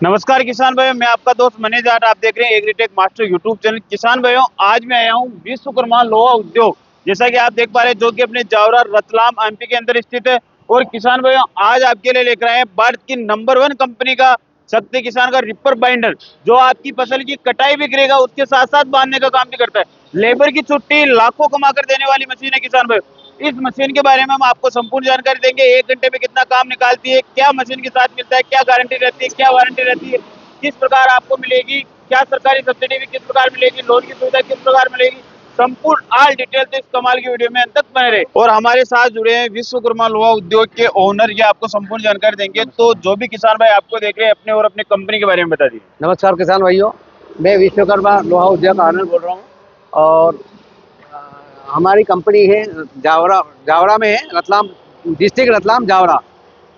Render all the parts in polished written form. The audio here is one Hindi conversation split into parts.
नमस्कार किसान भाइयों, मैं आपका दोस्त मनीष जाट। आप देख रहे हैं एग्रीटेक मास्टर यूट्यूब चैनल। किसान भाइयों, आज मैं आया हूं विश्वकर्मा लोहा उद्योग, जैसा कि आप देख पा रहे हैं, जो कि अपने जावरा रतलाम एमपी के अंदर स्थित है। और किसान भाइयों, आज आपके लिए लेकर आए हैं भारत की नंबर 1 कंपनी का शक्ति किसान का रिपर बाइंडर, जो आपकी फसल की कटाई भी करेगा, उसके साथ साथ बांधने का काम भी करता है। लेबर की छुट्टी लाखों कमा कर देने वाली मशीन है किसान भाई। इस मशीन के बारे में हम आपको संपूर्ण जानकारी देंगे। 1 घंटे में कितना काम निकालती है, क्या मशीन के साथ मिलता है, क्या गारंटी रहती है, क्या वारंटी रहती है, किस प्रकार आपको मिलेगी, क्या सरकारी सब्सिडी भी किस प्रकार मिलेगी, लोन की सुविधा किस प्रकार मिलेगी, संपूर्ण ऑल डिटेल तो इस कमाल की वीडियो में अंत तक बने रहे। और हमारे साथ जुड़े हैं विश्वकर्मा लोहा उद्योग के ओनर, ये आपको संपूर्ण जानकारी देंगे। तो जो भी किसान भाई आपको देख रहे हैं, अपने और अपने कंपनी के बारे में बता दीजिए। नमस्कार किसान भाइयों, मैं विश्वकर्मा लोहा उद्योग का आनंद बोल रहा हूँ। और हमारी कंपनी है जावरा में है, रतलाम डिस्ट्रिक्ट, रतलाम जावरा।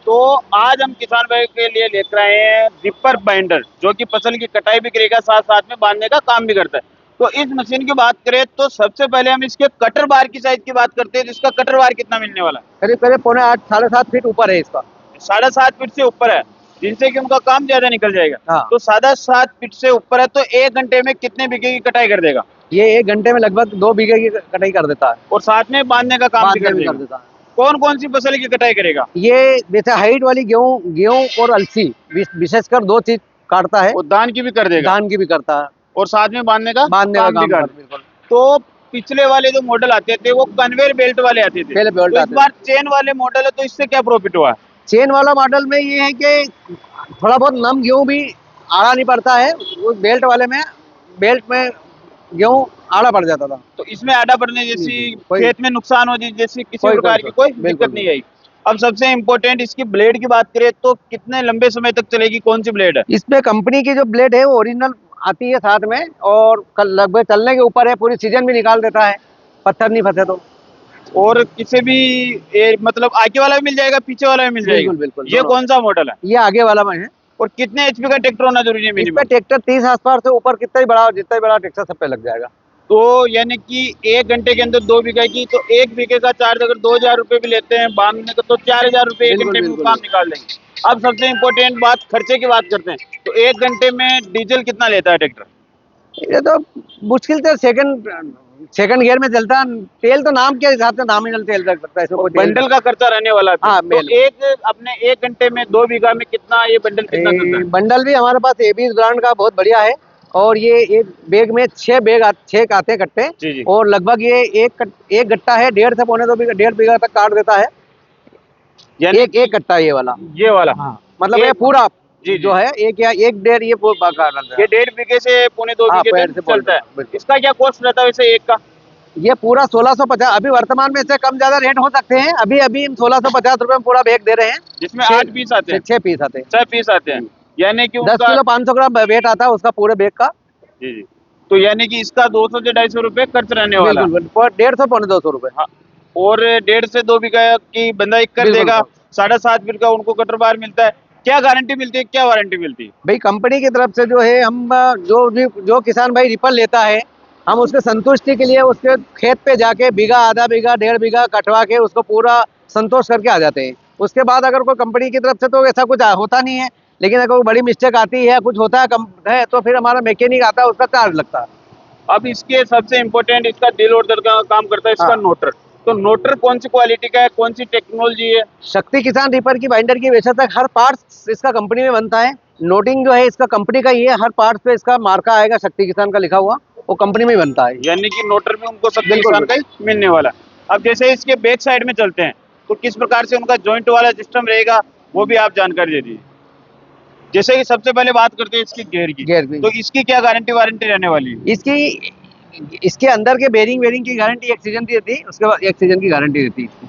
तो आज हम किसान भाई के लिए लेकर आए हैं रिपर बाइंडर, जो कि फसल की कटाई भी करेगा, साथ साथ में बांधने का काम भी करता है। तो इस मशीन की बात करें तो सबसे पहले हम इसके कटर बार की साइज की बात करते हैं। जिसका कटर बार कितना मिलने वाला है? करीब करीब 8.5 7.5 फीट ऊपर है इसका। 7.5 फीट से ऊपर है, जिनसे कि उनका काम ज्यादा निकल जाएगा। हाँ। तो 7.5 फीट से ऊपर है, तो 1 घंटे में कितने बीघे की कटाई कर देगा? ये 1 घंटे में लगभग 2 बीघे की कटाई कर देता है। और साथ में बांधने का काम भी कर देगा। है। कौन कौन सी फसल की कटाई करेगा? ये जैसे हाइट वाली गेहूं और अलसी, विशेषकर 2 चीज काटता है। और धान की भी कर देगा? धान की भी करता है। और साथ में बांधने का काम भी कर। बिल्कुल। तो पिछले वाले जो मॉडल आते थे वो कन्वेयर बेल्ट वाले आते थे, पहले बेल्ट तो इस आते बार चेन वाले मॉडल है, तो इससे क्या प्रॉफिट हुआ? चेन वाला मॉडल में ये है कि थोड़ा बहुत नम गेहूं भी आड़ा नहीं पड़ता है। वो बेल्ट में गेहूं आड़ा पड़ जाता था। तो इसमें आड़ा पड़ने जैसी, कोई खेत में नुकसान हो जैसी किसी प्रकार की कोई दिक्कत नहीं आई। अब सबसे इम्पोर्टेंट इसकी ब्लेड की बात करें तो कितने लंबे समय तक चलेगी, कौन सी ब्लेड है? इसमें कंपनी की जो ब्लेड है वो ओरिजिनल आती है साथ में, और लगभग चलने के ऊपर है, पूरी सीजन भी निकाल देता है, पत्थर नहीं फंसे तो। और किसी भी मतलब आगे वाला भी मिल जाएगा, पीछे वाला भी मिल जाएगा? बिल्कुल बिल्कुल। ये कौन सा मॉडल है? ये आगे वाला में है। और कितने एचपी का ट्रैक्टर होना जरूरी है मिनिमम? इसमें ट्रैक्टर 30 आसपास से ऊपर, जितना ही बड़ा ट्रैक्टर सब पे लग जाएगा। तो यानी कि 1 घंटे के अंदर 2 बीघे की, तो 1 बीघे का चार्ज अगर 2,000 रुपए भी लेते हैं बांधने का, तो 4,000 रुपए 1 घंटे में काम निकाल देंगे। अब सबसे इम्पोर्टेंट बात खर्चे की बात करते हैं। तो 1 घंटे में डीजल कितना लेता है ट्रैक्टर? ये तो मुश्किल से सेकंड गियर में चलता है। तेल तो नाम के हिसाब से नॉमिनल तेल रख सकता है, इसमें कोई बंडल का खर्चा रहने वाला है। हाँ, तो अपने 1 घंटे में 2 बीघा में कितना ये बंडल कितना चलता है? बंडल भी हमारे पास एबीज ब्रांड का बहुत बढ़िया है। और ये एक बैग में 6 आते हैं कट्टे। जी जी। और लगभग ये एक गट्टा है 1.5 से पौने 2 बीघा, 1.5 बीघा तक काट देता है। यानी एक कट्टा ये वाला। हाँ। मतलब ये पूरा जी जो है एक या 1.5 ये काट देता है। ये 1.5 बीघे से पौने 2 बीघे तक चलता है। इसका क्या कॉस्ट रहता है वैसे एक का? ये पूरा 1650। अभी वर्तमान में इससे कम ज्यादा रेट हो सकते हैं। अभी हम 1650 रुपए में पूरा बैग दे रहे हैं, जिसमें 8 पीस आते हैं। 6 पीस आते हैं। 6 पीस आते हैं, यानी कि 10 किलो 500 ग्राम वेट आता है उसका पूरे बैग का। जी जी। तो यानी कि इसका 200 से 250 रुपए खर्च रहने वाला है। 150 पौने 200 रुपए। हाँ। और 1.5 से 2 बीघा की बंदा एक कर देगा। 7.5 फीट का उनको कटर बार मिलता है। क्या गारंटी मिलती है, क्या वारंटी मिलती है? भाई कंपनी की तरफ से जो है, हम जो किसान भाई रिपर लेता है, हम उसके संतुष्टि के लिए उसके खेत पे जाके बीघा, आधा बीघा, 1.5 बीघा कटवा के उसको पूरा संतोष करके आ जाते हैं। उसके बाद अगर कोई कंपनी की तरफ से तो ऐसा कुछ होता नहीं है, लेकिन अगर कोई बड़ी मिस्टेक आती है, कुछ होता है तो फिर हमारा मैकेनिक आता है, उसका चार्ज लगता है। अब इसके सबसे इम्पोर्टेंट इसका डील ऑर्डर का काम करता है, इसका नोटर। तो नोटर कौन सी क्वालिटी का है, कौन सी टेक्नोलॉजी है? शक्ति किसान रिपर की बाइंडर की वैसे तक हर पार्ट्स इसका कंपनी में बनता है। नोटिंग जो है इसका कंपनी का ही है, हर पार्ट्स पे इसका मार्का आएगा शक्ति किसान का लिखा हुआ, वो कंपनी में ही बनता है। यानी कि नोटर भी उनको शक्ति किसान का ही मिलने वाला। अब जैसे इसके बैक साइड में चलते हैं, तो किस प्रकार से उनका जॉइंट वाला सिस्टम रहेगा, वो भी आप जानकारी दे दीजिए। जैसे कि सबसे पहले बात करते हैं इसकी गियर की, तो इसकी क्या गारंटी वारंटी रहने वाली है? इसके अंदर के बेरिंग की गारंटी 1 सीजन की रहती है, उसके बाद 1 सीजन की गारंटी रहती है।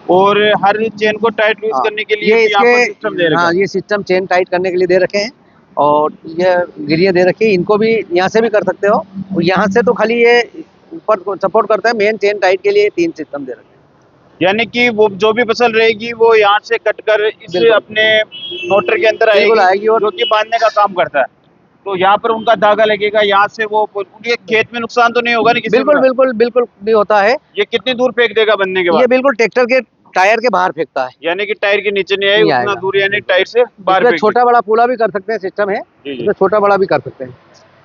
और हर चेन को टाइट लूज करने के लिए यहाँ पर सिस्टम दे रखा है। ये सिस्टम चेन टाइट करने के लिए दे रखे हैं। और ये गिरियां दे रखी है, इनको भी यहाँ से भी कर सकते हो। और यहाँ से तो खाली ये ऊपर सपोर्ट करता है, मेन चेन टाइट के लिए 3 सिस्टम दे रखे हैं। यानी कि वो जो भी फसल रहेगी वो यहाँ से कट कर इस अपने नोटर के अंदर आएगी, और जो कि बांधने का काम करता है। तो यहाँ पर उनका धागा लगेगा, यहाँ से वो उनके खेत में नुकसान तो नहीं होगा ना? बिल्कुल भी होता है। ये कितनी दूर फेंक देगा बनने के बाद? ये बिल्कुल ट्रैक्टर के टायर के बाहर फेंकता है। यानी कि टायर के नीचे नहीं आए, नहीं उतना आएगा। दूर यानी टायर से बाहर इसमें फेंक छोटा बड़ा पूला भी कर सकते हैं, सिस्टम है जी, जी। इसमें, छोटा बड़ा भी कर सकते हैं।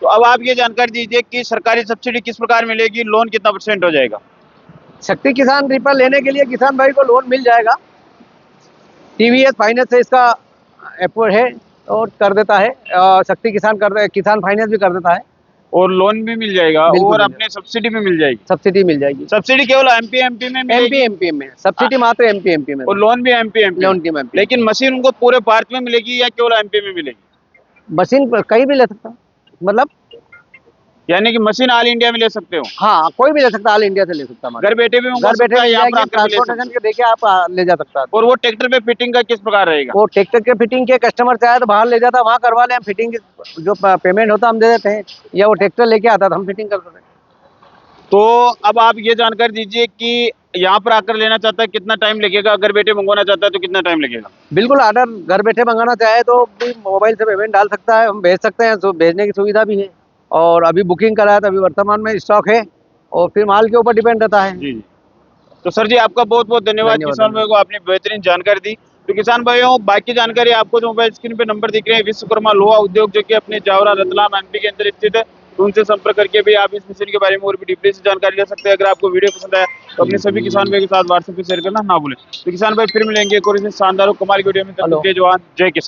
तो अब आप ये जानकारी दीजिए कि सरकारी सब्सिडी किस प्रकार मिलेगी, लोन कितना % हो जाएगा? शक्ति किसान रीपर लेने के लिए किसान भाई को लोन मिल जाएगा। टीवीएस फाइनेंस से इसका अप्रूव है और कर देता है। शक्ति किसान फाइनेंस भी कर देता है। और लोन भी मिल जाएगा बिल्कुल और मिल अपने सब्सिडी भी मिल जाएगी। सब्सिडी मिल जाएगी। सब्सिडी केवल एमपी में मिलेगी एमपी में सब्सिडी मात्र एमपी में। और लोन भी एमपी लोन की MP। लेकिन मशीन उनको पूरे भारत में मिलेगी या केवल एमपी में मिलेगी? मशीन कहीं भी ले सकता है, मतलब यानी कि मशीन ऑल इंडिया में ले सकते हो, हाँ कोई भी ले सकता है, ऑल इंडिया से ले सकता है। घर बैठे भी मंगवा घर बैठे सकता है, मिल यहाँ पर जाएगी, आकर भी ले सकते ट्रांसपोर्टेशन के देके आप ले जा सकता है। हो। और वो ट्रैक्टर पे फिटिंग का किस प्रकार रहेगा? वो ट्रैक्टर के फिटिंग के कस्टमर चाहे तो बाहर ले जाता, वहाँ करवा ले, हम फिटिंग जो पेमेंट होता हम दे देते हैं, या वो ट्रैक्टर लेके आता तो हम फिटिंग कर देते हैं। तो अब आप ये जानकारी दीजिए कि यहाँ पर आकर लेना चाहता है कितना टाइम लगेगा, अगर बैठे मंगवाना चाहता है तो कितना टाइम लगेगा? बिल्कुल, ऑर्डर घर बैठे मंगाना चाहे तो भी मोबाइल से पेमेंट डाल सकता है, हम भेज सकते हैं, तो भेजने की सुविधा भी है। और अभी बुकिंग कराया तो अभी वर्तमान में स्टॉक है, और फिर माल के ऊपर डिपेंड रहता है। जी। तो सर जी आपका बहुत बहुत धन्यवाद, किसान भाई को आपने बेहतरीन जानकारी दी। तो किसान भाइयों, बाकी जानकारी आपको जो मोबाइल स्क्रीन पे नंबर दिख रहे हैं, विश्वकर्मा लोहा उद्योग जो कि अपने जावरा रतलाम एमपी के अंदर स्थित है, तो उनसे संपर्क करके भी आप इस मशीन के बारे में और भी डीपली से जानकारी ले सकते हैं। अगर आपको वीडियो पसंद आया तो अपने सभी किसान भाई के साथ व्हाट्सएप पे शेयर करना ना भूलें। तो किसान भाई फिर मिलेंगे एक और इस शानदार और कमाल की वीडियो में। तब तक के लिए जवान जय किसान।